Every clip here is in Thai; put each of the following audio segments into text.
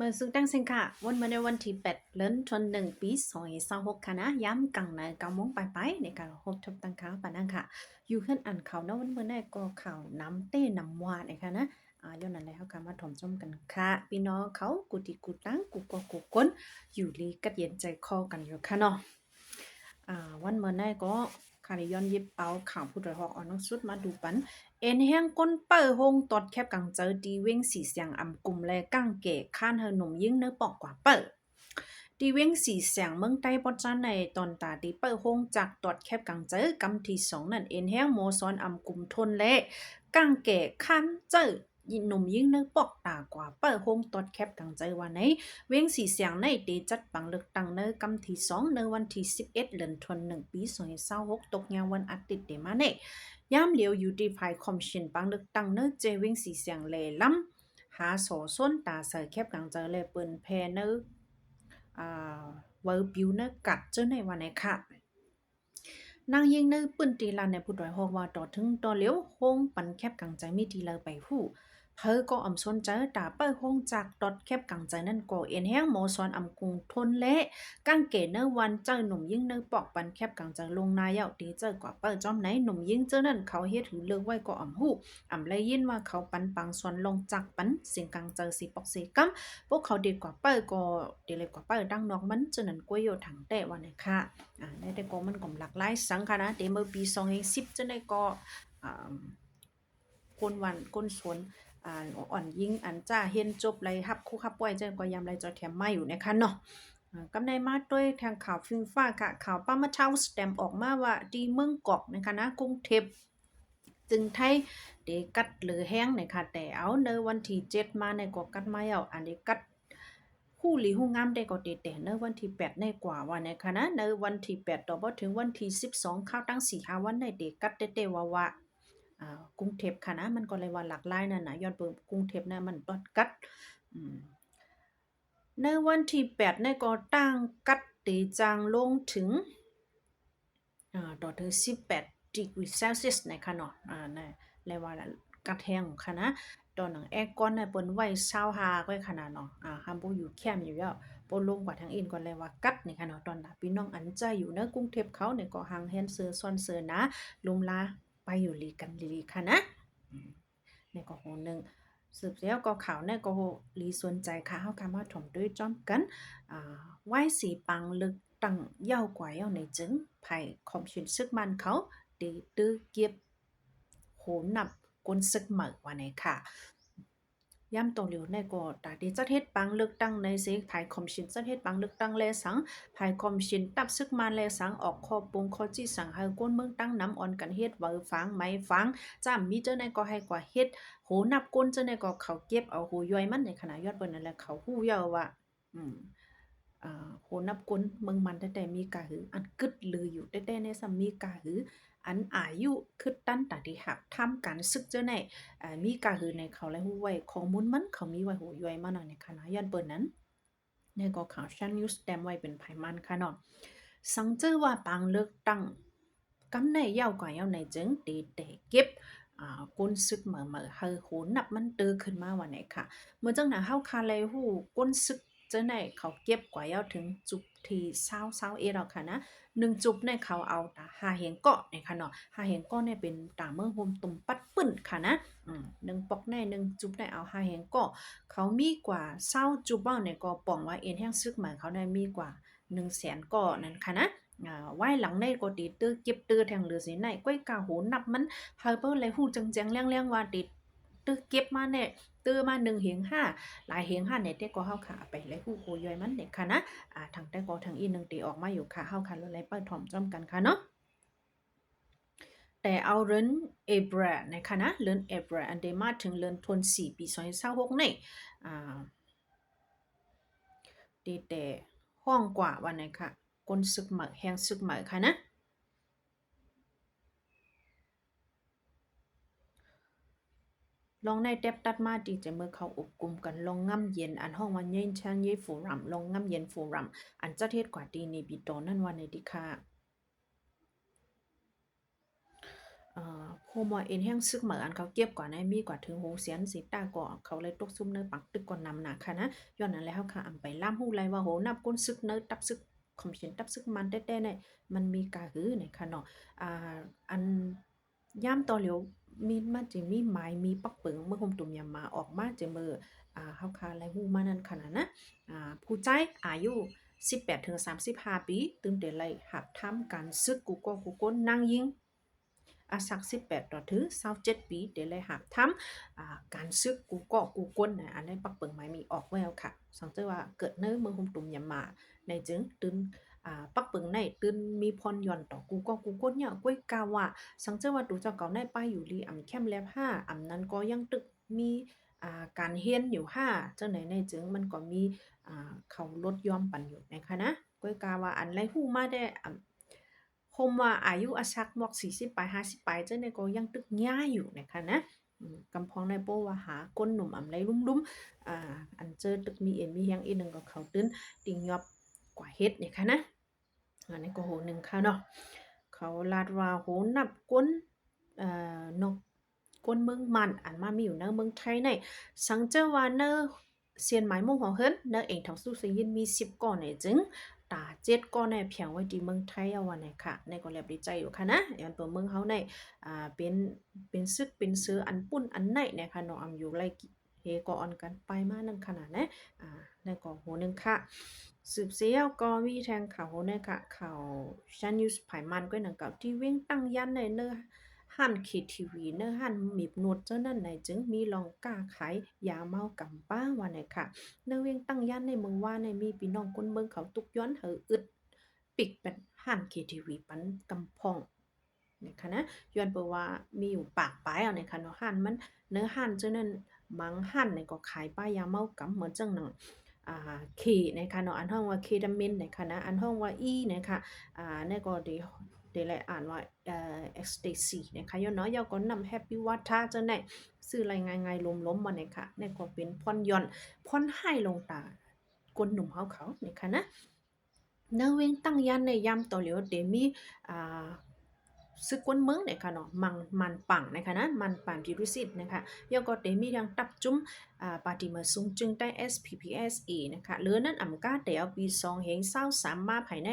มื่อซึ่งตั้งเสียงค่ะวันมาในวันที่8เดือนธันวาคมปี2026ค่ะนะย้ำกังใน9โมงปลายๆในการพบทบตั้งข่าวปานนั้นค่ะอยู่ขึ้นอ่านข่าวนะวันเมื่อในก็ข่าวน้ำเต้น้ำวาดนะคะนะย้อนนั้นแล้วค่ะมาถมจมกันค่ะพี่น้องเขากุฏิกุตังกุกกุกก้นอยู่ลีกัดเย็นใจคอกันอยู่ค่ะเนาะวันเมื่อในก็คาริย้อนยิบเอาข่าวผู้โดยหอกออนสุดมาดูปันเอ็นแห้งก้นเปิดหงตอดแคบกังเจอดีเว้งสีเสียงอำกลุ่มแลกั้งเก๋ข้านเฮอหนุ่มยิ่งเนื้อปอกกว่าเปิดดีเว้งสีเสียงเมืองใต้ปอจ้าในตอนตาดีเปิดหงจากตอดแคบกังเจอกำที่สองนั่นเอ็นแห้งโมซอนอำกลุ่มทนและกั้งเก๋ข้านเจอยินหนุ่มยิ่งเนื้อปอกตากว่าเปิดหงตอดแคบกังเจอวันไหนเว้งสีเสียงในตีจัดปังเลือกตั้งเนื้อกำที่สองในวันที่11เดือนธันวาคมปี2026ตกยามวันอาทิตย์เดมาเน่ยามเหลียวอยู่ที่ภายคอมชินปังเลือกตั้งเนื้อเจเว้งสีเสียงเลล้ำหาโสส้นตาเสือแคบกังเจอเลยเปิ้นแพเนื้ออ่าเวอร์บิวเนื้อกัดเจ้าในวันไหนค่ะนางยิงเนื้อปืนตีลานในผู้ดอยฮอกว่าต่อถึงต่อเหลียวโฮงปันแคบกังใจมีทีเลอไปหู้เพอก็อำสนใจตาเปิ้โฮงจากดอดแคบกังใจนั่นก็เอ็นแห้งโมซอนอำกุงทนและกังเกเนอวันเจ้าหนุ่มยิ่งเนอปอกปันแคบกังใจลงนายาตีเจอกว่าเปิ้จอมไหนหนุ่มยิ่งเจ้านั่นเขาเฮ็ดหือเลิกไว้ก็อำหู้อำเลยยินว่าเขาปันปังส่วนลงจากปันเสียงกังใจสิปอกสิกัมพวกเขาดีกว่าเปิ้ก็ดีเลยกว่าเปิ้ดังนอกมันจนนั้นกวยโยถังแต่วันนี้ค่ะ ในแต่ก็มันก็หลากหลายสังค่ะนะแต่เมื่อปี2010จะได้ก็อ่าคนวันคนสวนอ่อนยิงอันจ้าเห็นจบไรฮับคู่ฮับป่วยจังก็ยามไรจอแถมมาอยู่นะคะเนาะกำในมาด้วยทางข่าวฟิงฟ้าค่ะข่าวป้ามาเช้าสแตมป์ออกมาว่าที่เมืองกอกนะคะนะกรุงเทพจึงไทยเดกัดหรือแห้งนะคะแต่เอาในวันที่7มาในก็กัดมาเอาอันนี้กัด คู่หลีฮู้งามได้ก็ติแต่ในวันที่8ในกว่าวันในคะนะในวันที่8ต่อบ่ถึงวันที่12ข้าวตั้ง4-5วันในเด็กกัดเต้ๆว่ากรุงเทพค่ะนะมันก็เลยว่าหลากหลายนั่นน่ะย้อนเปิ่นกรุงเทพน่ะมันตอดกัดอืมในวันที่8ในก็ตั้งกัดตีจางลงถึงต่อถึง18 degrees Celsius นะคะเนาะนั่นเรียกว่ากัดแห้งค่ะนะ ตอนหนังแอร์ก้อนในเปิ้นไว้25ก็ขนาดเนาะห้ามบ่อยู่แคมป์อยู่แล้วบ่ลงกว่าทางอื่นก่อนเลยว่ากัดนี่ค่ะเนาะตอนน่ะพี่น้องอันใจอยู่เนอะกรุงเทพเขาเนี่ยก็ห่างแฮนเซอร์ซ่อนเซอร์นะลุมลาไปอยู่ลีกันลีค่ะนะอืมนี่ก็โหนึงสืบแล้วก็ข่าวเนี่ยก็ลีสนใจค่ะเฮาคำว่าถ่อมด้วยจ้อมกันไหว้สีปังลึกตั้งยาวกว่าเยาในจึงไผคอมชินซึกมันเขาตีตื้อเก็บโหนับก้นซึกเหมือว่าไหนค่ะ ย่ำตรงเหลียวในก็ตาดีจัดเฮ็ดปังเลือกตั้งในสิภายคอมชินจัดเฮ็ดปังเลือกตั้งแลสังภายคอมชินตับซึกมาแลสังออกข้อปรุงข้อจี้สั่งให้ก้นเมืองตั้งน้ำอ่อนกันเฮ็ดเว้อฟังไม้ฟังจ้ำมีเจ้าในก็ให้กว่าเฮ็ดโหนับก้นเจ้าในก็เขาเก็บเอาหูย่อยมันในขณะยอดเปิ้นนั่นแหละเขาฮู้เยาว่าอืมโหนับก้นเมืองมันแต่มีกะหืออันกึดลืออยู่แต่ในซ้ำมีกะหืออันอายุคือตั้นตาที่หักทำการศึกเจ้าใน มีกาหือในเขาและฮู้ไว้ข้อมูลมันเขามีไว้หูย่อยมาหน่อยในคณะย้อนเปิ้นนั้นในก็ข่าวชันนิวส์แตมไว้เป็นไผมันค่ะเนาะสังเจอว่าปางเลือกตั้งกำในยาวกว่าในจึงตีแต่เก็บก้นซึกเหม่อเฮอโหนับมันเตอขึ้นมาว่าไหนค่ะเมื่อจังหน้าเฮาคาเลยฮู้ก้นซึกเจ้าไหนเขาเก็บกว่ายาวถึงจุดที่20เอแล้วค่ะนะ1จุดในเขาเอาตาหาเห็นเกาะในค่ะเนาะหาเห็นเกาะเนี่ยเป็นตาเมืองโฮมตุ่มปัดปึ้นค่ะนะ1ปอกใน1จุบได้เอาหาเห็นเกาะเขามีกว่า20จุบเว้าเนี่ยก็ป้องว่าเอ็นแห่งซึกหมายเขาได้มีกว่า100,000เกาะนั่นค่ะนะไว้หลังในก็ติตื้อเก็บตื้อแทงเหลือสิไหนก้อยกาโหนับมันเฮาเปิ้นเลยฮู้จังๆแรงๆว่าติตื้อเก็บมาเนี่ยตื้อมา1เหง5หลายเหง5เนี่ยแต่ก็เฮาค่ะไปเลยฮู้โหย่อยมันเนี่ยค่ะนะทางแต่ก็ทางอีก1ตีออกมาอยู่ค่ะเฮาค่ะเลยเปิ้นถ่อมจ้อมกันค่ะเนาะ แต่เอาเรือนเอบรานะคะนะเรือนเอบราอันเดมาถึงเรือนทน4ปี2026ในอ่าดีแต่ห้องกว่าวันไหนค่ะกนซึกเหมอแหงซึกเหมอค่ะนะลองในเต็บตัดมาดีจะเมื่อเขาอบกลุ่มกันลองง่ำเย็นอันห้องวันเย็นช่างเย่ฟูรัมลองง่ำเย็นฟูรัมอันจะเทศกว่าดีในปีตอนนั้นวันในดีค่ะ โฮมว่าเอ็นแห้งซึกเหมือนเขาเก็บกว่าในมีกว่าถึงโหเสียนสิต้าก่อเขาเลยตกซุ่มเนื้อปักตึกก่อนนำหนักค่ะนะย้อนนั้นแล้วค่ะอำไปล่ามหู้ไรว่าโหนับก้นซึกเนื้อตับซึกคอมเชนตับซึกมันแต้ๆเนี่ยมันมีกาหือเนี่ยค่ะเนาะอ่าอันย่ามต่อเหลียวมีมันจะมีไม้มีปักเปิงเมื่อคมตุ่มยามมาออกมาจะมือเฮาคาไรหู้มานั่นขนาดนะผู้ใจอายุ18ถึง35ปีตื่นเตไลหับทำการซึกกูก็กูก้นนางยิงอาสัก18ต่อถึง27ปีเดี๋ยวเลยหับทำการซึกกูก็กูก้นนะอันนี้ปักเปิงไม้มีออกแววค่ะสังเกตว่าเกิดเนื้อเมืองคุมตุ่มยามาในจึงตื่นปักเปิงในตื่นมีพรย่อนต่อกูก็กูก้นเนี่ยก้วยกาว่าสังเกตว่าดูเจ้าเก่าในป้ายอยู่ลีอ่ำแคมแลบ5อ่ำนั้นก็ยังตึกมีการเฮียนอยู่5เจ้าไหนในจึงมันก็มีเขาลดยอมปันอยู่นะคะนะก้วยกาว่าอันไรหู้มาได้คมว่าอายุอาชักมอก40ปลาย50ปลายเจ้าเนี่ยก็ยังตึกง่ายอยู่นะคะนะกำพองในโป้ว่าหาก้นหนุ่มอำไรลุ่มๆอันเจอตึกมีเอ็นมีเฮียงอีกหนึ่งก็เขาตื้นติงยอบกว่าเฮ็ดเนี่ยค่ะนะอันนี้ก็โหหนึ่งค่ะเนาะเขาลาดว่าโหนับก้นนกก้นเมืองมันอันมามีอยู่ในเมืองไทยในสังเจอว่าเนอเซียนหมายมุ่งของเฮิรนเนอเองทั้งสู้เสียยินมี10ก่อนเนี่ยจึงตา7ก่อนในเพียงไว้ที่เมืองไทยเอาวันไหนค่ะในก็แลบดีใจอยู่ค่ะนะอย่างตัวเมืองเฮาในเป็นซึกเป็นเสืออันปุ่นอันไหนเนี่ยค่ะเนาะอำอยู่ไรเฮก็ออนกันไปมานั่นขนาดนะในก็โหนึงค่ะสืบเสียวก็มีแทงข่าวโหเนี่ยค่ะข่าวชันนิวส์ไผมันก็หนังกับที่เว้งตั้งยันในเนอหัน KTV เนอหันมีบนวดเจ้านั่นไหนจึงมีลองกล้าขายยาเมากำป้าวันไหนค่ะเนอเวียงตั้งยันในเมืองว่าในมีพี่น้องคนเมืองเขาตุกย้อนเหออึดปิกเป็นหัน KTV ปันกำพองนะคะนะย้อนเปว่ามีอยู่ปากปลายเอาในค่ะเนาะหันมันเนื้อหันเจ้านั้นมังหันในก็ขายป้ายาเมากำเหมือนจังหนังเคนะคะเนาะอันห้องว่าเคดามินนะคะนะอันห้องว่าอีนะคะนี่ก็เดี๋ยวเลยอ่านว่าเอ็กซ์เตซีนะคะย้อนเนาะยาก็นำแฮปปี้วัตทาเจ้าไหนซื้ออะไรง่ายๆล้มๆมาเนี่ยค่ะนี่ก็เป็นพ่อนย่อนพ่อนให้ลงตากนหนุ่มเขานะคะนะนาเวงตั้งยันในยามต่อเหลียวเดมีอ่าซึกวนเมืองเนี่ยค่ะเนาะมันปังนะคะนะมันปังพิรุสิตนะคะยอก็เดมีดังตับจุ้มปาติมาซุงจึงได้ SPPSA นะคะเหลือนั้นอำกาเตียวปี2เฮง23มาภายใน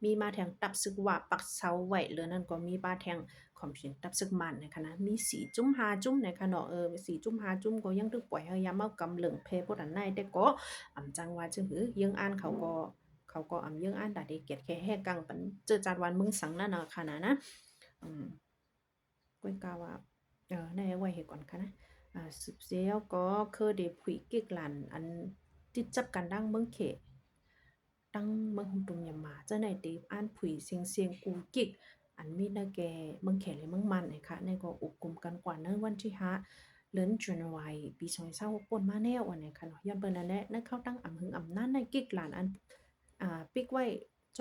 มีมาแทงตับซึกว่าปักเซาไว้เหลือนั้นก็มีบาแทงคอมชินตับซึกมันนะคะนะมี4จุ้ม5จุ้มนะคะเนาะ4จุ้ม5จุ้มก็ยังตึกปล่อยให้ยามเมากำเหลืองเพพดอันในแต่ก็จังว่าจึงหือยังอ่านเขาก็เยื่องอ่านดาดีเกียรติแค่แห่กังปันเจอจานวันมึงสังนั่นน่ะค่ะนะอืมก้อยกาว่าในไว้เหตุก่อนค่ะนะสืบเสียวก็คือเดผุยกิกหลันอันติดจับกันดังเมืองเขตั้งเมืองตุมยามาเจ้าไหนตีอ่านผุยเสียงกูกิกอันมีนาแกเมืองเขเลยเมืองมันนะคะในก็อุกกลุ่มกันกว่าเนวันที่5เดือนธันวาคมปี2026ปนมาแนววันไหนค่ะเนาะย้อนเปิ้นนั่นแหละนั่นเข้าตั้งอำหึงอำนั้นในกิกหลานอันปิกไว้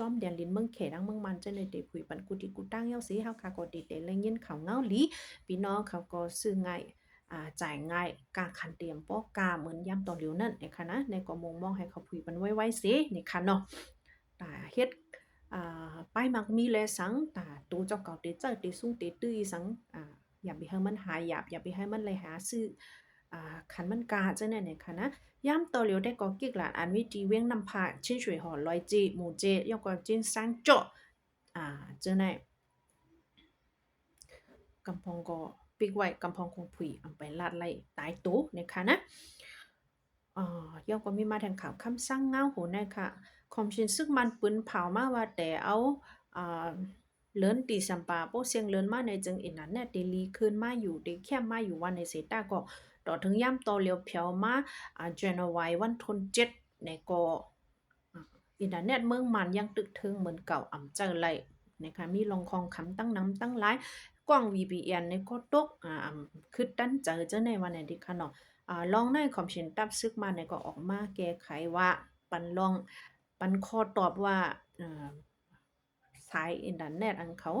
จอมเดียนลินเมืองเขดังเมืองมันจะในเตผุยปันกุติกุตั้งเยาสิเฮาค่ะก็ติเตเลยยินเขาเงาหลีพี่น้องเขาก็ซื้อง่ายจ่ายง่ายกาขันเตรียมปอกกาเหมือนย่ำตอนเหลียวนั่นนะคะนะในก็มองให้เขาผุยปันไว้สินี่ค่ะเนาะตาเฮ็ดป้ายมักมีแลสังตาตูเจ้าเก่าเตเจอเตซุ่งเตตื้อสังอย่าไปให้มันหายอย่าไปให้มันเลยหาซื้อขันมันกาจังเนี่ยค่ะนะย่ำต่อเหลียวได้ก็กิกหลานอันวิจีเว้งนำพาชิ้นช่วยห่อลอยจีหมู่เจยกว่าจินซังโจจังไหนกำพองก็ปิกไว้กำพองคงผุยเอาไปลาดไล่ตายตู้นะคะนะยกก็มีมาแทงข่าวคำสั่งเงาโหนะคะคอมชินซึ่งมันปืนเผามาว่าแต่เอาอ่าเลินตีสัมปาโปเสียงเลินมาในจึงอินนั้นเนี่ยตีลีคืนมาอยู่ตีแค่มาอยู่วันในเซตาก็ต่อถึงย่ำต่อเลียวเพียวมาเจนไว้วันทน7ในก็อินเทอร์เน็ตเมืองมันยังตึกถึงเหมือนเก่าอ่ำเจอไรนะคะมีลองคองคำตั้งน้ำตั้งหลายกว้าง VPN ในก็ตกคือตั้นเจอเจ้าในวันไหนดีคะเนาะลองในคอมชินตับซึกมาในก็ออกมาแก้ไขว่าปันข้อตอบว่าสายอินเทอร์เน็ตอันเขา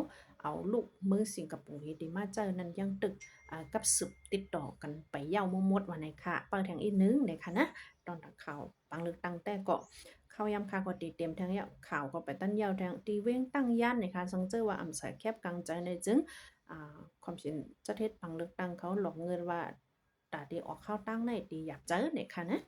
เอาลูกมือสิงคโปร์เฮดมาเจอนั้นยังตึกกับสืบติดต่อกันไปเย้าหมดวันไหนค่ะเปิดแทงอีกนึงเนี่ยค่ะนะตอนข่าวปังลึกตั้งแต่ก็เข้ายำคาก็ตีเต็มทั้งเนี้ยข่าวก็ไปตั้นยาวทางตีเว้งตั้งย่านในค่ะสังเจอว่าอำสายแคบกลางใจในจึง ความสินจะเทศปังเลือกตั้งเขาหลอกเงินว่าตาดีออกเข้าตั้งในดีอยากเจอเนี่ยค่ะนะ